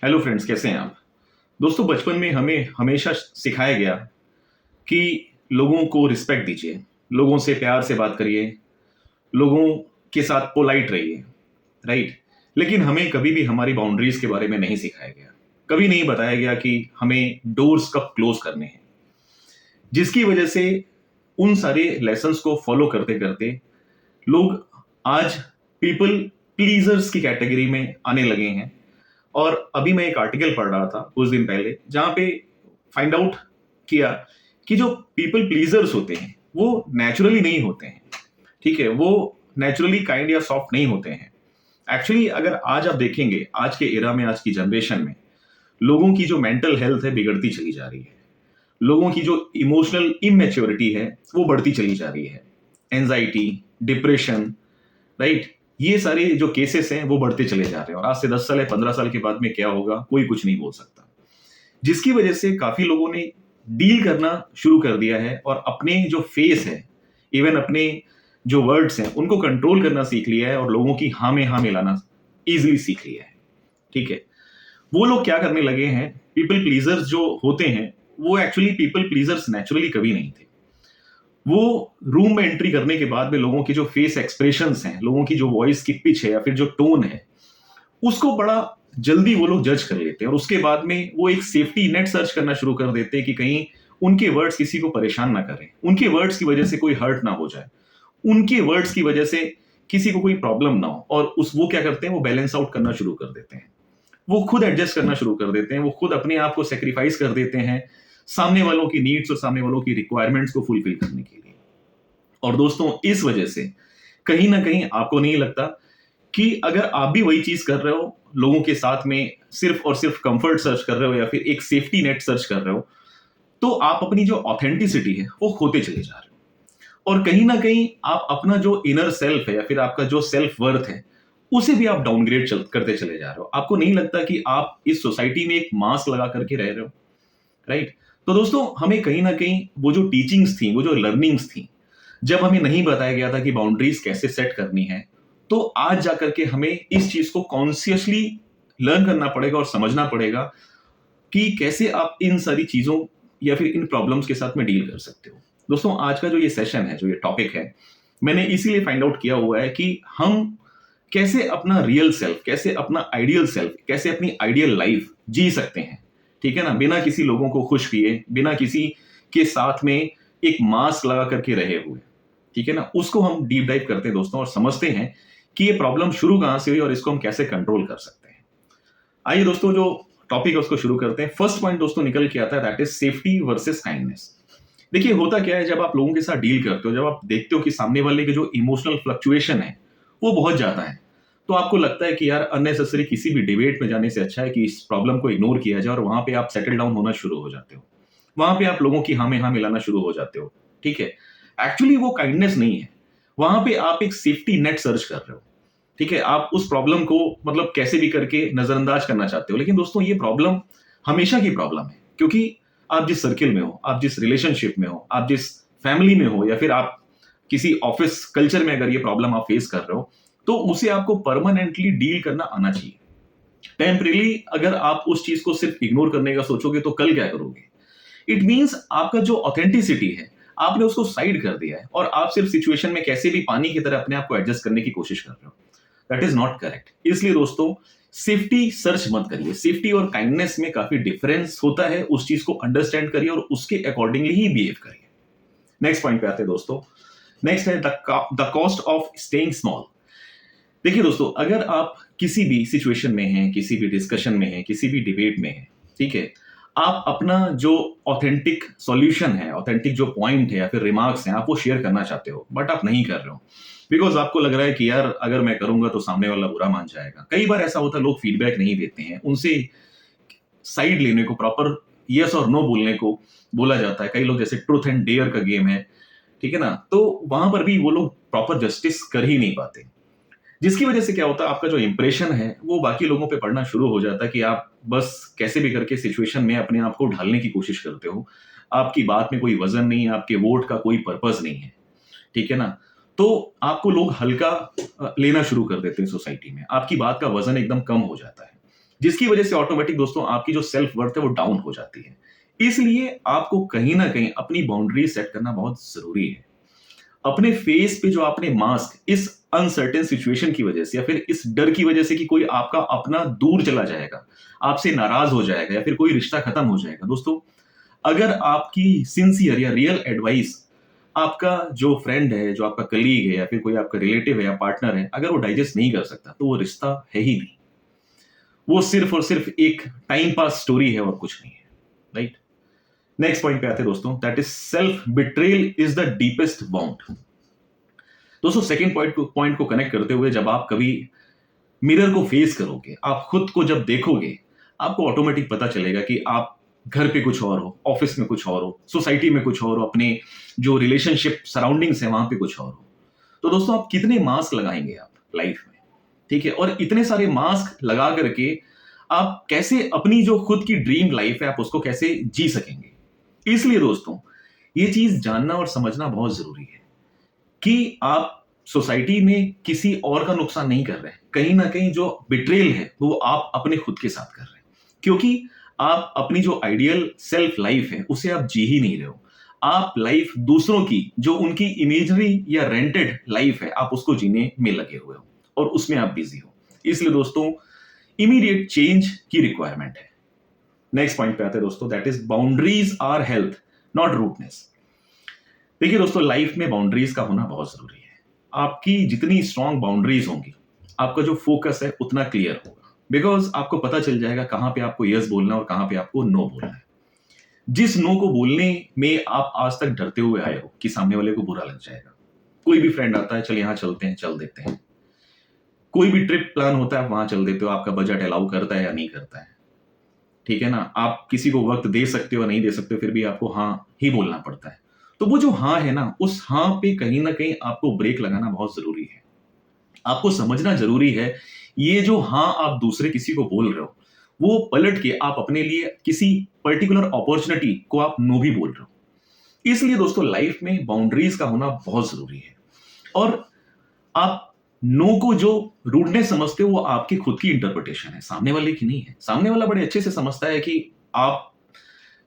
Hello friends, कैसे हैं आप। दोस्तों, बचपन में हमें हमेशा सिखाया गया कि लोगों को रिस्पेक्ट दीजिए, लोगों से प्यार से बात करिए, लोगों के साथ पोलाइट रहिए, राइट। लेकिन हमें कभी भी हमारी बाउंड्रीज के बारे में नहीं सिखाया गया। कभी नहीं बताया गया कि हमें डोर्स कब क्लोज करने हैं, जिसकी वजह से उन सारे लेसन्स को फॉलो करते करते लोग आज पीपल प्लीजर्स की कैटेगरी में आने लगे हैं। और अभी मैं एक आर्टिकल पढ़ रहा था कुछ दिन पहले, जहां पे फाइंड आउट किया कि जो पीपल प्लीजर्स होते हैं वो नेचुरली नहीं होते हैं। ठीक है, वो नेचुरली काइंड या सॉफ्ट नहीं होते हैं। एक्चुअली अगर आज आप देखेंगे, आज के एरा में, आज की जनरेशन में लोगों की जो मेंटल हेल्थ है बिगड़ती चली जा रही है। लोगों की जो इमोशनल इमेच्योरिटी है वो बढ़ती चली जा रही है। एंजाइटी, डिप्रेशन, राइट, ये सारे जो केसेस हैं वो बढ़ते चले जा रहे हैं। और आज से 10 साल या 15 साल के बाद में क्या होगा कोई कुछ नहीं बोल सकता। जिसकी वजह से काफी लोगों ने डील करना शुरू कर दिया है और अपने जो फेस है, इवन अपने जो वर्ड्स हैं, उनको कंट्रोल करना सीख लिया है और लोगों की हाँ में हाँ मिलाना इजिली सीख लिया है। ठीक है, वो लोग क्या करने लगे हैं, पीपल प्लीजर्स जो होते हैं वो एक्चुअली पीपल प्लीजर्स नेचुरली कभी नहीं थे। वो रूम में एंट्री करने के बाद में लोगों की जो फेस एक्सप्रेशंस हैं, लोगों की जो वॉइस की पिच है या फिर जो टोन है, उसको बड़ा जल्दी वो लोग जज कर लेते हैं। और उसके बाद में वो एक सेफ्टी नेट सर्च करना शुरू कर देते हैं कि कहीं उनके वर्ड्स किसी को परेशान ना करें, उनके वर्ड्स की वजह से कोई हर्ट ना हो जाए, उनके वर्ड्स की वजह से किसी को कोई प्रॉब्लम ना हो। और उस वो क्या करते हैं, वो बैलेंस आउट करना शुरू कर देते हैं, वो खुद एडजस्ट करना शुरू कर देते हैं, वो खुद अपने आप को सेक्रीफाइस कर देते हैं सामने वालों की नीड्स और सामने वालों की रिक्वायरमेंट्स को फुलफिल करने के लिए। और दोस्तों, इस वजह से कहीं ना कहीं आपको नहीं लगता कि अगर आप भी वही चीज कर रहे हो, लोगों के साथ में सिर्फ और सिर्फ कंफर्ट सर्च कर रहे हो या फिर एक सेफ्टी नेट सर्च कर रहे हो, तो आप अपनी जो ऑथेंटिसिटी है वो खोते चले जा रहे हो। और कहीं ना कहीं आप अपना जो इनर सेल्फ है या फिर आपका जो सेल्फ वर्थ है उसे भी आप डाउनग्रेड करते चले जा रहे हो। आपको नहीं लगता कि आप इस सोसाइटी में एक मास्क लगा करके रह रहे हो, राइट। तो दोस्तों, हमें कहीं ना कहीं वो जो टीचिंग्स थी, वो जो लर्निंग्स थी, जब हमें नहीं बताया गया था कि बाउंड्रीज कैसे सेट करनी है, तो आज जाकर के हमें इस चीज को कॉन्शियसली लर्न करना पड़ेगा और समझना पड़ेगा कि कैसे आप इन सारी चीजों या फिर इन प्रॉब्लम्स के साथ में डील कर सकते हो। दोस्तों, आज का जो ये सेशन है, जो ये टॉपिक है, मैंने इसीलिए फाइंड आउट किया हुआ है कि हम कैसे अपना रियल सेल्फ, कैसे अपना आइडियल सेल्फ, कैसे अपनी आइडियल लाइफ जी सकते हैं। ठीक है ना, बिना किसी लोगों को खुश किए, बिना किसी के साथ में एक मास्क लगा करके रहे हुए। ठीक है ना, उसको हम डीप डाइव करते हैं दोस्तों और समझते हैं कि ये प्रॉब्लम शुरू कहां से हुई और इसको हम कैसे कंट्रोल कर सकते हैं। आइए दोस्तों, जो टॉपिक है उसको शुरू करते हैं। फर्स्ट पॉइंट दोस्तों निकल के आता है, that is safety versus kindness. देखिए, होता क्या है, जब आप लोगों के साथ डील करते हो, जब आप देखते हो कि सामने वाले के जो इमोशनल फ्लक्चुएशन है वो बहुत ज्यादा है, तो आपको लगता है कि यार अननेसेसरी किसी भी डिबेट में जाने से अच्छा है कि इस प्रॉब्लम को इग्नोर किया जाए। और वहां पे आप सेटल डाउन होना शुरू हो जाते हो, वहां पे आप लोगों की हाँ में हाँ मिलाना शुरू हो जाते हो। ठीक है, एक्चुअली वो काइंडनेस नहीं है, वहां पे आप एक सेफ्टी नेट सर्च कर रहे हो। ठीक है, आप उस प्रॉब्लम को मतलब कैसे भी करके नजरअंदाज करना चाहते हो। लेकिन दोस्तों, ये प्रॉब्लम हमेशा की प्रॉब्लम है, क्योंकि आप जिस सर्किल में हो, आप जिस रिलेशनशिप में हो, आप जिस फैमिली में हो, या फिर आप किसी ऑफिस कल्चर में अगर ये प्रॉब्लम आप फेस कर रहे हो, तो उसे आपको परमानेंटली डील करना आना चाहिए। टेम्परेली अगर आप उस चीज को सिर्फ इग्नोर करने का सोचोगे तो कल क्या करोगे। इट मीन्स आपका जो ऑथेंटिसिटी है आपने उसको साइड कर दिया है और आप सिर्फ सिचुएशन में कैसे भी पानी की तरह अपने आप को एडजस्ट करने की कोशिश कर रहे हो। That is not correct. इसलिए दोस्तों, सेफ्टी सर्च मत करिए। सेफ्टी और काइंडनेस में काफी डिफरेंस होता है, उस चीज को अंडरस्टैंड करिए और उसके अकॉर्डिंगली ही बिहेव करिए। नेक्स्ट पॉइंट पे आते हैं दोस्तों। नेक्स्ट है the cost of staying small. देखिए दोस्तों, अगर आप किसी भी सिचुएशन में हैं, किसी भी डिस्कशन में हैं, किसी भी डिबेट में हैं, ठीक है, आप अपना जो ऑथेंटिक सॉल्यूशन है, ऑथेंटिक जो पॉइंट है या फिर रिमार्क्स हैं, आप वो शेयर करना चाहते हो, बट आप नहीं कर रहे हो बिकॉज आपको लग रहा है कि यार अगर मैं करूंगा तो सामने वाला बुरा मान जाएगा। कई बार ऐसा होता है, लोग फीडबैक नहीं देते हैं, उनसे साइड लेने को, प्रॉपर यस और नो बोलने को बोला जाता है। कई लोग, जैसे ट्रूथ एंड डेयर का गेम है, ठीक है ना, तो वहां पर भी वो लोग प्रॉपर जस्टिस कर ही नहीं पाते। जिसकी वजह से क्या होता है, आपका जो इंप्रेशन है वो बाकी लोगों पे पड़ना शुरू हो जाता है कि आप बस कैसे भी करके सिचुएशन में अपने आप को ढालने की कोशिश करते हो। आपकी बात में कोई वजन नहीं है, आपके वोट का कोई पर्पस नहीं है। ठीक है ना, तो आपको लोग हल्का लेना शुरू कर देते हैं सोसाइटी में, आपकी बात का वजन एकदम कम हो जाता है। जिसकी वजह से ऑटोमेटिक दोस्तों आपकी जो सेल्फ वर्थ है वो डाउन हो जाती है। इसलिए आपको कहीं ना कहीं अपनी बाउंड्री सेट करना बहुत जरूरी है। अपने फेस पे जो आपने मास्क इस अनसर्टेन सिचुएशन की वजह से या फिर इस डर की वजह से कि कोई आपका अपना दूर चला जाएगा, आपसे नाराज हो जाएगा या फिर कोई रिश्ता खत्म हो जाएगा, दोस्तों अगर आपकी सिंसियर या रियल एडवाइस आपका जो फ्रेंड है, जो आपका कलीग है या फिर कोई आपका रिलेटिव है या पार्टनर है, अगर वो डाइजेस्ट नहीं कर सकता तो वो रिश्ता है ही नहीं। वो सिर्फ और सिर्फ एक टाइम पास स्टोरी है और कुछ नहीं है। राइट। नेक्स्ट पॉइंट पे आते हैं दोस्तों, that is self betrayal is the deepest bound. दोस्तों सेकंड पॉइंट को कनेक्ट करते हुए, जब आप कभी मिरर को फेस करोगे, आप खुद को जब देखोगे, आपको ऑटोमेटिक पता चलेगा कि आप घर पे कुछ और हो, ऑफिस में कुछ और हो, सोसाइटी में कुछ और हो, अपने जो रिलेशनशिप सराउंडिंग्स है वहां पे कुछ और हो। तो दोस्तों आप कितने मास्क लगाएंगे आप लाइफ में, ठीक है, और इतने सारे मास्क लगा करके आप कैसे अपनी जो खुद की ड्रीम लाइफ है आप उसको कैसे जी सकेंगे। इसलिए दोस्तों ये चीज जानना और समझना बहुत जरूरी है कि आप सोसाइटी में किसी और का नुकसान नहीं कर रहे हैं। कहीं ना कहीं जो बिट्रेल है वो आप अपने खुद के साथ कर रहे हैं, क्योंकि आप अपनी जो आइडियल सेल्फ लाइफ है उसे आप जी ही नहीं रहे हो। आप लाइफ दूसरों की जो उनकी इमेजनरी या रेंटेड लाइफ है आप उसको जीने में लगे हुए हो और उसमें आप बिजी हो। इसलिए दोस्तों इमीडिएट चेंज की रिक्वायरमेंट है। नेक्स्ट पॉइंट पे आते हैं दोस्तों, that is boundaries are health not rudeness. देखिए दोस्तों लाइफ में बाउंड्रीज का होना बहुत जरूरी है। आपकी जितनी स्ट्रॉन्ग बाउंड्रीज होंगी, आपका जो फोकस है उतना क्लियर होगा, बिकॉज आपको पता चल जाएगा कहां पे आपको यस बोलना है और कहां पे आपको नो बोलना है। जिस नो को बोलने में आप आज तक डरते हुए आए हो कि सामने वाले को बुरा लग जाएगा, कोई भी फ्रेंड आता है चल यहां चलते हैं, चल देते हैं, कोई भी ट्रिप प्लान होता है वहां चल देते हो, आपका बजट अलाउ करता है या नहीं करता है, ठीक है ना, आप किसी को वक्त दे सकते हो या नहीं दे सकते हो, फिर भी आपको हाँ ही बोलना पड़ता है। तो वो जो हाँ है ना, उस हाँ पे कहीं ना कहीं आपको ब्रेक लगाना बहुत जरूरी है। आपको समझना जरूरी है ये जो हाँ आप दूसरे किसी को बोल रहे हो वो पलट के आप अपने लिए किसी पर्टिकुलर अपॉर्चुनिटी को आप नो भी बोल रहे हो। इसलिए दोस्तों लाइफ में बाउंड्रीज का होना बहुत जरूरी है। और आप नो को जो रूडनेस समझते हो वो आपकी खुद की इंटरप्रिटेशन है, सामने वाले की नहीं है। सामने वाला बड़े अच्छे से समझता है कि आप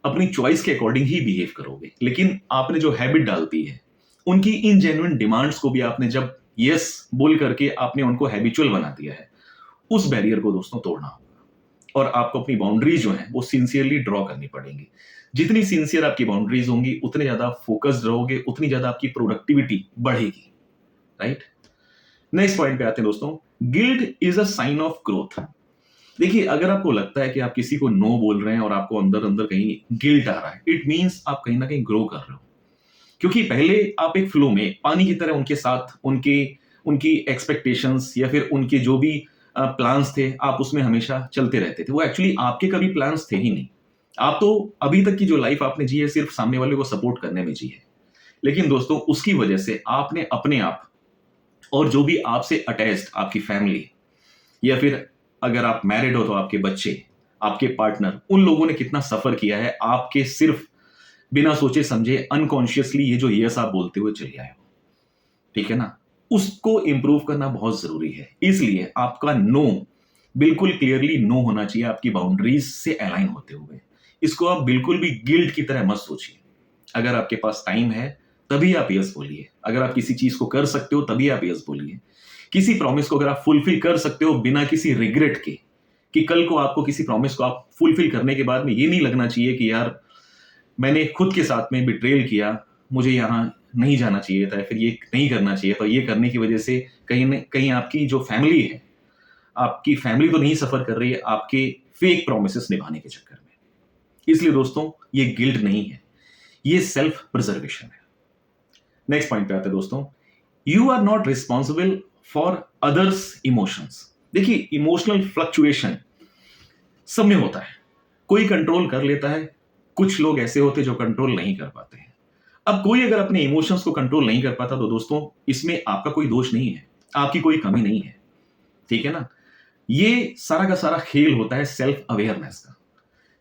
अपनी चॉइस के अकॉर्डिंग ही बिहेव करोगे, लेकिन आपने जो हैबिट डाल दी है, उनकी इनजेन्युइन डिमांड्स को भी आपने जब यस बोल करके आपने उनको हैबिचुअल बना दिया है, उस बैरियर को दोस्तों तोड़ना होगा और आपको अपनी बाउंड्रीज जो है वो सिंसियरली ड्रॉ करनी पड़ेंगी। जितनी सिंसियर आपकी बाउंड्रीज होंगी उतने ज्यादा फोकस्ड रहोगे, उतनी ज्यादा आपकी प्रोडक्टिविटी बढ़ेगी। राइट। नेक्स्ट पॉइंट पे आते हैं दोस्तों, guilt is a sign of growth. देखिए अगर आपको लगता है कि आप किसी को नो बोल रहे हैं और आपको अंदर अंदर कहीं गिल्ट आ रहा है, इट मींस आप कहीं ना कहीं ग्रो कर रहे हो। क्योंकि पहले आप एक फ्लो में पानी की तरह उनके साथ उनकी एक्सपेक्टेशंस या फिर उनके जो भी प्लान्स थे आप उसमें हमेशा चलते रहते थे। वो एक्चुअली आपके कभी प्लान्स थे ही नहीं। आप तो अभी तक की जो लाइफ आपने जी है सिर्फ सामने वाले को सपोर्ट करने में जी है। लेकिन दोस्तों उसकी वजह से आपने अपने आप और जो भी आपसे अटैच्ड आपकी फैमिली या फिर अगर आप मैरिड हो तो आपके बच्चे, आपके पार्टनर, उन लोगों ने कितना सफर किया है आपके सिर्फ बिना सोचे समझे अनकॉन्शियसली ये जो यस आप बोलते हुए चले आए हो, ठीक है ना, उसको इंप्रूव करना बहुत जरूरी है। इसलिए आपका नो बिल्कुल क्लियरली नो होना चाहिए, आपकी बाउंड्रीज से अलाइन होते हुए। इसको आप बिल्कुल भी गिल्ट की तरह मत सोचिए। अगर आपके पास टाइम है तभी आप यस बोलिए। अगर आप किसी चीज को कर सकते हो तभी आप यस बोलिए। किसी प्रॉमिस को अगर आप फुलफिल कर सकते हो बिना किसी रिग्रेट के, कि कल को आपको किसी प्रॉमिस को आप फुलफिल करने के बाद में ये नहीं लगना चाहिए कि यार मैंने खुद के साथ में बिट्रेल किया, मुझे यहां नहीं जाना चाहिए था, फिर ये नहीं करना चाहिए, तो ये करने की वजह से कहीं न कहीं आपकी जो फैमिली है, आपकी फैमिली तो नहीं सफर कर रही है आपके फेक प्रोमिसेस निभाने के चक्कर में। इसलिए दोस्तों ये गिल्ट नहीं है, ये सेल्फ प्रिजर्वेशन है। नेक्स्ट पॉइंट पे आते हैं दोस्तों, you are not responsible for others emotions. देखिए इमोशनल फ्लक्चुएशन सब में होता है, कोई कंट्रोल कर लेता है, कुछ लोग ऐसे होते हैं जो कंट्रोल नहीं कर पाते हैं। अब कोई अगर अपने इमोशंस को कंट्रोल नहीं कर पाता तो दोस्तों इसमें आपका कोई दोष नहीं है, आपकी कोई कमी नहीं है, ठीक है ना। ये सारा का सारा खेल होता है सेल्फ अवेयरनेस का।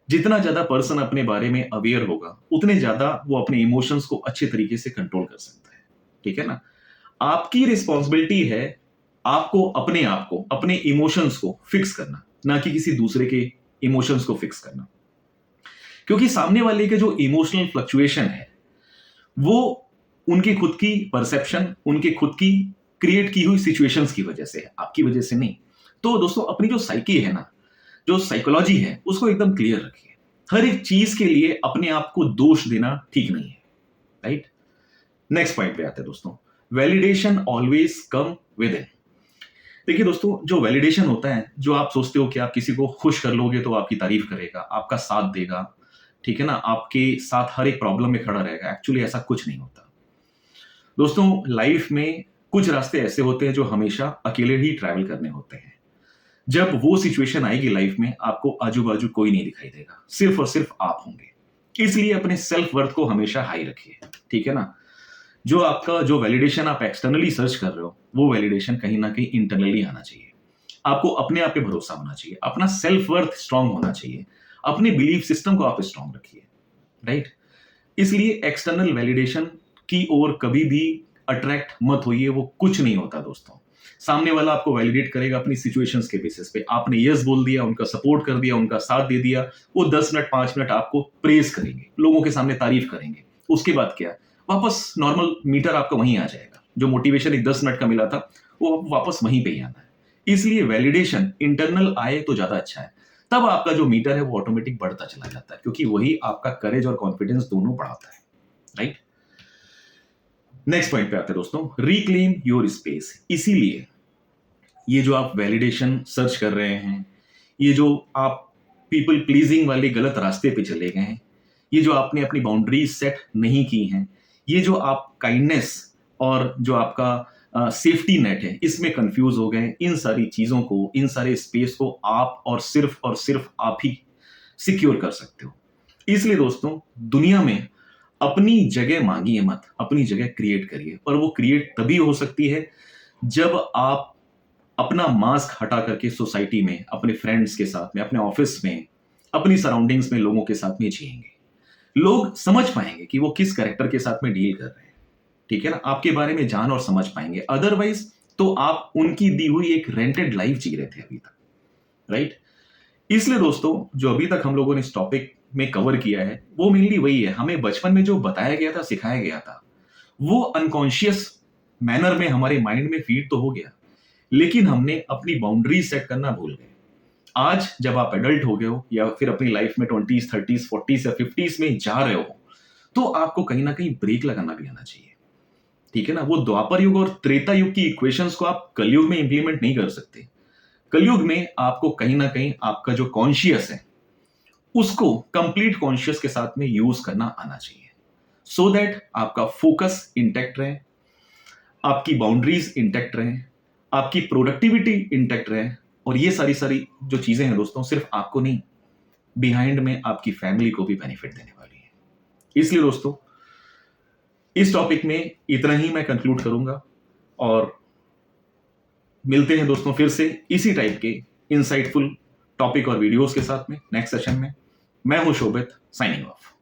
जितना ज्यादा पर्सन अपने बारे में अवेयर होगा उतने ज्यादा वो अपने इमोशंस को अच्छे तरीके से कंट्रोल कर सकता है, ठीक है ना। आपकी रिस्पॉन्सिबिलिटी है आपको अपने आप को, अपने इमोशंस को फिक्स करना। ना कि किसी दूसरे के इमोशंस को फिक्स करना। क्योंकि सामने वाले के जो इमोशनल फ्लक्चुएशन है वो उनकी खुद की परसेप्शन, उनके खुद की क्रिएट की हुई सिचुएशंस की वजह से है, आपकी वजह से नहीं। तो दोस्तों अपनी जो साइकी है ना, जो साइकोलॉजी है, उसको एकदम क्लियर रखिए। हर एक चीज के लिए अपने आप को दोष देना ठीक नहीं है, राइट। नेक्स्ट पॉइंट पे आते हैं दोस्तों, validation always come with in. देखिए दोस्तों, जो वैलिडेशन होता है, जो आप सोचते हो कि आप किसी को खुश कर लोगे तो आपकी तारीफ करेगा, आपका साथ देगा, ठीक है ना, आपके साथ हर एक प्रॉब्लम में खड़ा रहेगा, एक्चुअली ऐसा कुछ नहीं होता दोस्तों। लाइफ में कुछ रास्ते ऐसे होते हैं जो हमेशा अकेले ही ट्रैवल करने होते हैं। जब वो सिचुएशन आएगी लाइफ में, आपको आजू बाजू कोई नहीं दिखाई देगा, सिर्फ और सिर्फ आप होंगे। इसलिए अपने सेल्फ वर्थ को हमेशा हाई रखिए, ठीक है ना। जो आपका जो वैलिडेशन आप एक्सटर्नली सर्च कर रहे हो, वो वैलिडेशन कहीं ना कहीं इंटरनली आना चाहिए। आपको अपने आप पे भरोसा होना चाहिए, अपना सेल्फ वर्थ स्ट्रांग होना चाहिए, अपने बिलीफ सिस्टम को आप स्ट्रांग रखिए, राइट। इसलिए एक्सटर्नल वैलिडेशन की ओर कभी भी अट्रैक्ट मत होइए, वो कुछ नहीं होता दोस्तों। सामने वाला आपको वैलिडेट करेगा अपनी सिचुएशंस के बेसिस पे। आपने यस बोल दिया, उनका सपोर्ट कर दिया, उनका साथ दे दिया, वो 10 मिनट 5 मिनट आपको प्रेज करेंगे, लोगों के सामने तारीफ करेंगे। उसके बाद क्या, वापस नॉर्मल मीटर आपका वहीं आ जाएगा। जो मोटिवेशन एक 10 मिनट का मिला था, वो वापस वहीं पे ही आना है। इसलिए वैलिडेशन इंटरनल आए तो ज्यादा अच्छा है, तब आपका जो मीटर है वो ऑटोमेटिक बढ़ता चला जाता है, क्योंकि वही आपका करेज और कॉन्फिडेंस दोनों बढ़ाता है, राइट। नेक्स्ट पॉइंट पे आते हैं दोस्तों, रिक्लेम योर स्पेस। इसीलिए ये जो आप वैलिडेशन सर्च कर रहे हैं, ये जो आप पीपल प्लीजिंग वाले गलत रास्ते पे चले गए हैं, ये जो आपने अपनी बाउंड्रीज सेट नहीं की हैं, ये जो आप काइंडनेस और जो आपका सेफ्टी नेट है इसमें कंफ्यूज हो गए, इन सारी चीजों को, इन सारे स्पेस को आप और सिर्फ आप ही सिक्योर कर सकते हो। इसलिए दोस्तों, दुनिया में अपनी जगह मांगिए मत, अपनी जगह क्रिएट करिए। और वो क्रिएट तभी हो सकती है जब आप अपना मास्क हटा करके सोसाइटी में, अपने फ्रेंड्स के साथ में, अपने ऑफिस में, अपनी सराउंडिंग्स में लोगों के साथ में जिएंगे। लोग समझ पाएंगे कि वो किस कैरेक्टर के साथ में डील कर रहे हैं, ठीक है ना, आपके बारे में जान और समझ पाएंगे। अदरवाइज तो आप उनकी दी हुई एक रेंटेड लाइफ जी रहे थे अभी तक, राइट। इसलिए दोस्तों, जो अभी तक हम लोगों ने इस टॉपिक में कवर किया है वो मेनली वही है। हमें बचपन में जो बताया गया था, सिखाया गया था, वो अनकॉन्शियस मैनर में हमारे माइंड में फीड तो हो गया, लेकिन हमने अपनी बाउंड्री सेट करना भूल गए। आज जब आप एडल्ट हो गए हो या फिर अपनी लाइफ में 20s 30s 40s या 50s में जा रहे हो, तो आपको कहीं ना कहीं ब्रेक लगाना भी आना चाहिए, ठीक है ना। वो द्वापर युग और त्रेता युग की इक्वेशंस को आप कलयुग में इंप्लीमेंट नहीं कर सकते। कलयुग में आपको कहीं ना कहीं आपका जो कॉन्शियस है उसको कंप्लीट कॉन्शियस के साथ में यूज करना आना चाहिए, सो दैट आपका फोकस इंटैक्ट रहे, आपकी बाउंड्रीज इंटैक्ट रहे, आपकी प्रोडक्टिविटी इंटैक्ट रहे। और ये सारी सारी जो चीजें हैं दोस्तों, सिर्फ आपको नहीं, बिहाइंड में आपकी फैमिली को भी बेनिफिट देने वाली है। इसलिए दोस्तों, इस टॉपिक में इतना ही मैं कंक्लूड करूंगा और मिलते हैं दोस्तों फिर से इसी टाइप के इंसाइटफुल टॉपिक और वीडियोस के साथ में नेक्स्ट सेशन में। मैं हूं शोभित, साइनिंग ऑफ।